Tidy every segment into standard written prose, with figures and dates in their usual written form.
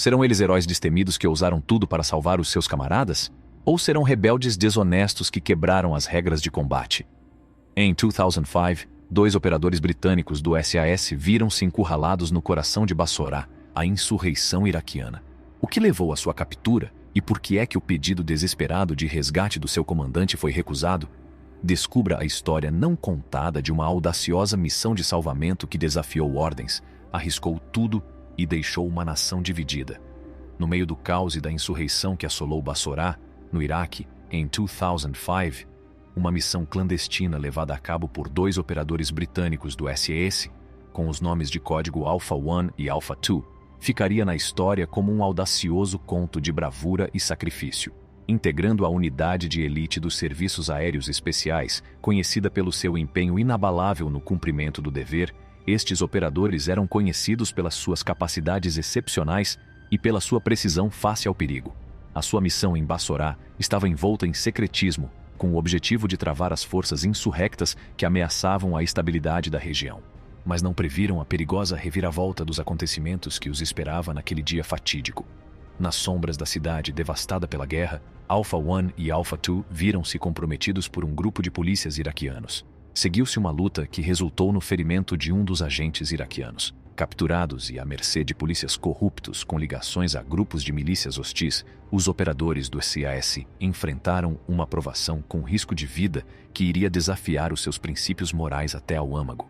Serão eles heróis destemidos que ousaram tudo para salvar os seus camaradas? Ou serão rebeldes desonestos que quebraram as regras de combate? Em 2005, 2 operadores britânicos do SAS viram-se encurralados no coração de Bassorá, a insurreição iraquiana. O que levou à sua captura e por que é que o pedido desesperado de resgate do seu comandante foi recusado? Descubra a história não contada de uma audaciosa missão de salvamento que desafiou ordens, arriscou tudo e deixou uma nação dividida. No meio do caos e da insurreição que assolou Bassorá, no Iraque, em 2005, uma missão clandestina levada a cabo por 2 operadores britânicos do SAS, com os nomes de código Alpha 1 e Alpha 2, ficaria na história como um audacioso conto de bravura e sacrifício. Integrando a unidade de elite dos Serviços Aéreos Especiais, conhecida pelo seu empenho inabalável no cumprimento do dever, estes operadores eram conhecidos pelas suas capacidades excepcionais e pela sua precisão face ao perigo. A sua missão em Bassorá estava envolta em secretismo, com o objetivo de travar as forças insurrectas que ameaçavam a estabilidade da região. Mas não previram a perigosa reviravolta dos acontecimentos que os esperava naquele dia fatídico. Nas sombras da cidade devastada pela guerra, Alpha 1 e Alpha 2 viram-se comprometidos por um grupo de polícias iraquianos. Seguiu-se uma luta que resultou no ferimento de um dos agentes iraquianos. Capturados e à mercê de polícias corruptos com ligações a grupos de milícias hostis, os operadores do SAS enfrentaram uma provação com risco de vida que iria desafiar os seus princípios morais até ao âmago.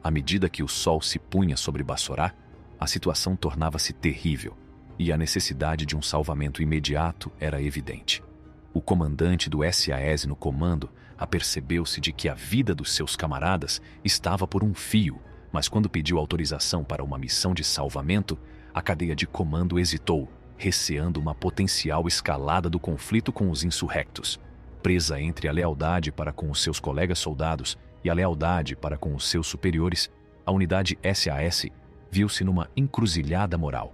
À medida que o sol se punha sobre Bassorá, a situação tornava-se terrível e a necessidade de um salvamento imediato era evidente. O comandante do SAS no comando apercebeu-se de que a vida dos seus camaradas estava por um fio, mas quando pediu autorização para uma missão de salvamento, a cadeia de comando hesitou, receando uma potencial escalada do conflito com os insurrectos. Presa entre a lealdade para com os seus colegas soldados e a lealdade para com os seus superiores, a unidade SAS viu-se numa encruzilhada moral.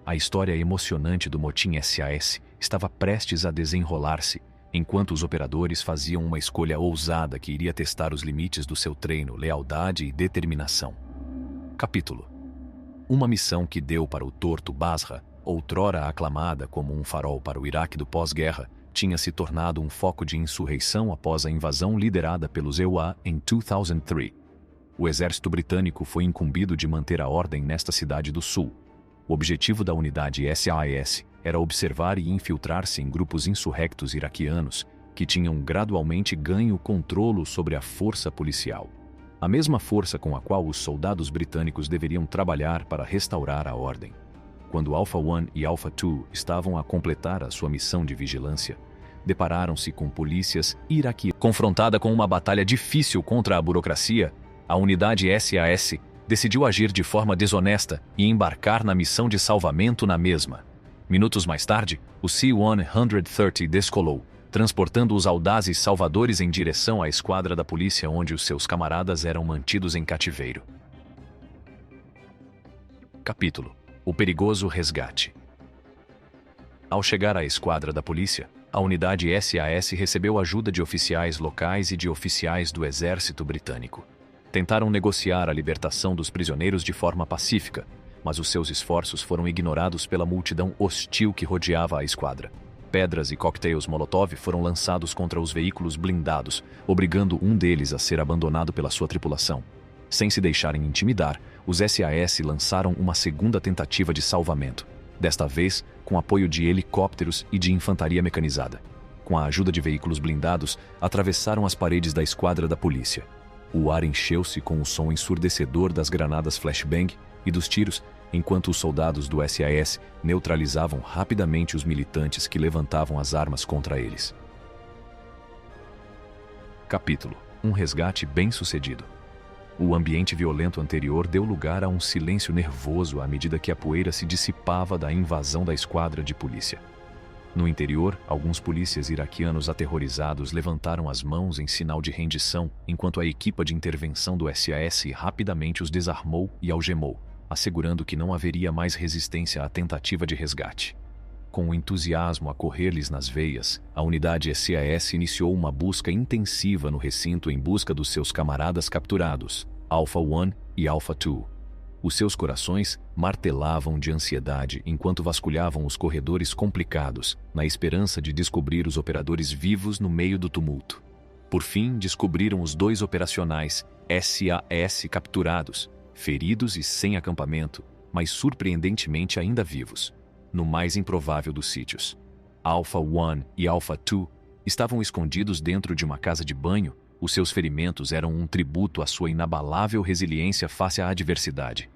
A história emocionante do motim SAS estava prestes a desenrolar-se, enquanto os operadores faziam uma escolha ousada que iria testar os limites do seu treino, lealdade e determinação. Capítulo. Uma missão que deu para o torto Basra, outrora aclamada como um farol para o Iraque do pós-guerra, tinha se tornado um foco de insurreição após a invasão liderada pelos EUA em 2003. O exército britânico foi incumbido de manter a ordem nesta cidade do sul. O objetivo da unidade SAS era observar e infiltrar-se em grupos insurrectos iraquianos que tinham gradualmente ganho controle sobre a força policial. A mesma força com a qual os soldados britânicos deveriam trabalhar para restaurar a ordem. Quando Alpha 1 e Alpha 2 estavam a completar a sua missão de vigilância, depararam-se com polícias iraquianas. Confrontada com uma batalha difícil contra a burocracia, a unidade SAS decidiu agir de forma desonesta e embarcar na missão de salvamento na mesma. Minutos mais tarde, o C-130 descolou, transportando os audazes salvadores em direção à esquadra da polícia onde os seus camaradas eram mantidos em cativeiro. Capítulo. O perigoso resgate. Ao chegar à esquadra da polícia, a unidade SAS recebeu ajuda de oficiais locais e de oficiais do exército britânico. Tentaram negociar a libertação dos prisioneiros de forma pacífica, mas os seus esforços foram ignorados pela multidão hostil que rodeava a esquadra. Pedras e coquetéis Molotov foram lançados contra os veículos blindados, obrigando um deles a ser abandonado pela sua tripulação. Sem se deixarem intimidar, os SAS lançaram uma segunda tentativa de salvamento, desta vez com apoio de helicópteros e de infantaria mecanizada. Com a ajuda de veículos blindados, atravessaram as paredes da esquadra da polícia. O ar encheu-se com o som ensurdecedor das granadas flashbang e dos tiros, enquanto os soldados do SAS neutralizavam rapidamente os militantes que levantavam as armas contra eles. Capítulo. Um resgate bem-sucedido. O ambiente violento anterior deu lugar a um silêncio nervoso à medida que a poeira se dissipava da invasão da esquadra de polícia. No interior, alguns polícias iraquianos aterrorizados levantaram as mãos em sinal de rendição, enquanto a equipa de intervenção do SAS rapidamente os desarmou e algemou, assegurando que não haveria mais resistência à tentativa de resgate. Com o entusiasmo a correr-lhes nas veias, a unidade SAS iniciou uma busca intensiva no recinto em busca dos seus camaradas capturados, Alpha 1 e Alpha 2. Os seus corações martelavam de ansiedade enquanto vasculhavam os corredores complicados, na esperança de descobrir os operadores vivos no meio do tumulto. Por fim, descobriram os 2 operacionais SAS capturados, feridos e sem acampamento, mas surpreendentemente ainda vivos, no mais improvável dos sítios. Alpha 1 e Alpha 2 estavam escondidos dentro de uma casa de banho. Os seus ferimentos eram um tributo à sua inabalável resiliência face à adversidade.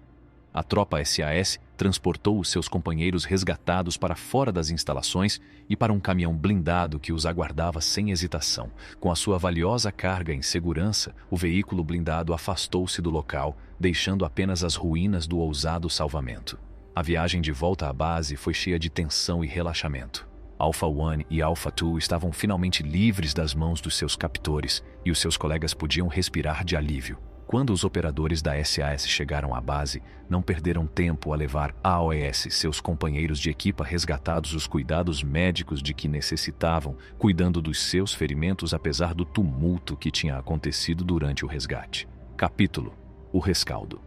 A tropa SAS transportou os seus companheiros resgatados para fora das instalações e para um caminhão blindado que os aguardava sem hesitação. Com a sua valiosa carga em segurança, o veículo blindado afastou-se do local, deixando apenas as ruínas do ousado salvamento. A viagem de volta à base foi cheia de tensão e relaxamento. Alpha 1 e Alpha 2 estavam finalmente livres das mãos dos seus captores e os seus colegas podiam respirar de alívio. Quando os operadores da SAS chegaram à base, não perderam tempo a levar à OAS seus companheiros de equipa resgatados os cuidados médicos de que necessitavam, cuidando dos seus ferimentos apesar do tumulto que tinha acontecido durante o resgate. Capítulo: O rescaldo.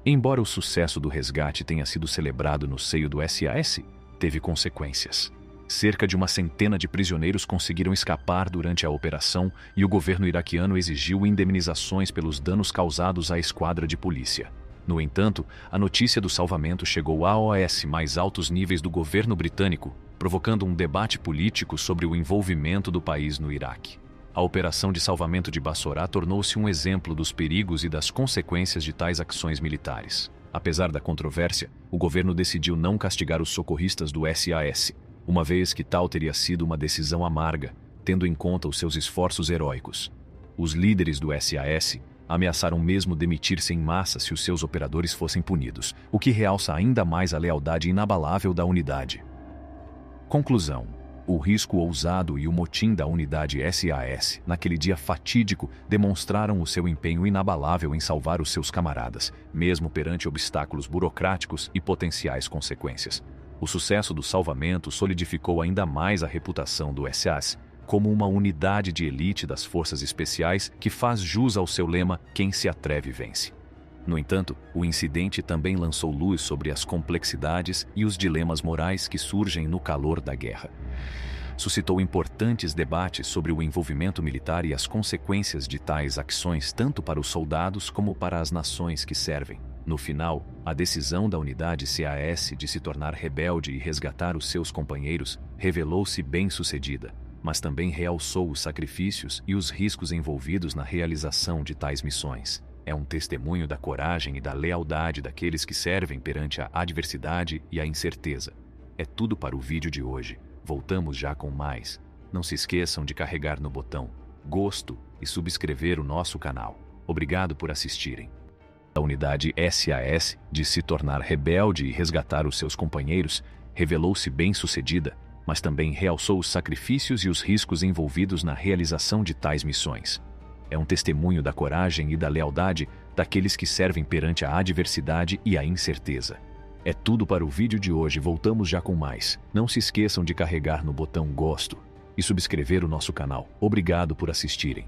Embora o sucesso do resgate tenha sido celebrado no seio do SAS, teve consequências. Cerca de uma centena de prisioneiros conseguiram escapar durante a operação e o governo iraquiano exigiu indemnizações pelos danos causados à esquadra de polícia. No entanto, a notícia do salvamento chegou à OAS mais altos níveis do governo britânico, provocando um debate político sobre o envolvimento do país no Iraque. A operação de salvamento de Bassorá tornou-se um exemplo dos perigos e das consequências de tais ações militares. Apesar da controvérsia, o governo decidiu não castigar os socorristas do SAS, uma vez que tal teria sido uma decisão amarga, tendo em conta os seus esforços heróicos. Os líderes do SAS ameaçaram mesmo demitir-se em massa se os seus operadores fossem punidos, o que realça ainda mais a lealdade inabalável da unidade. Conclusão: o risco ousado e o motim da unidade SAS, naquele dia fatídico, demonstraram o seu empenho inabalável em salvar os seus camaradas, mesmo perante obstáculos burocráticos e potenciais consequências. O sucesso do salvamento solidificou ainda mais a reputação do SAS como uma unidade de elite das forças especiais que faz jus ao seu lema "Quem se atreve vence". No entanto, o incidente também lançou luz sobre as complexidades e os dilemas morais que surgem no calor da guerra. Suscitou importantes debates sobre o envolvimento militar e as consequências de tais ações tanto para os soldados como para as nações que servem. No final, a decisão da unidade SAS de se tornar rebelde e resgatar os seus companheiros revelou-se bem-sucedida, mas também realçou os sacrifícios e os riscos envolvidos na realização de tais missões. É um testemunho da coragem e da lealdade daqueles que servem perante a adversidade e a incerteza. É tudo para o vídeo de hoje. Voltamos já com mais. Não se esqueçam de carregar no botão "Gosto" e subscrever o nosso canal. Obrigado por assistirem. A unidade SAS de se tornar rebelde e resgatar os seus companheiros revelou-se bem-sucedida, mas também realçou os sacrifícios e os riscos envolvidos na realização de tais missões. É um testemunho da coragem e da lealdade daqueles que servem perante a adversidade e a incerteza. É tudo para o vídeo de hoje, voltamos já com mais. Não se esqueçam de carregar no botão "Gosto" e subscrever o nosso canal. Obrigado por assistirem.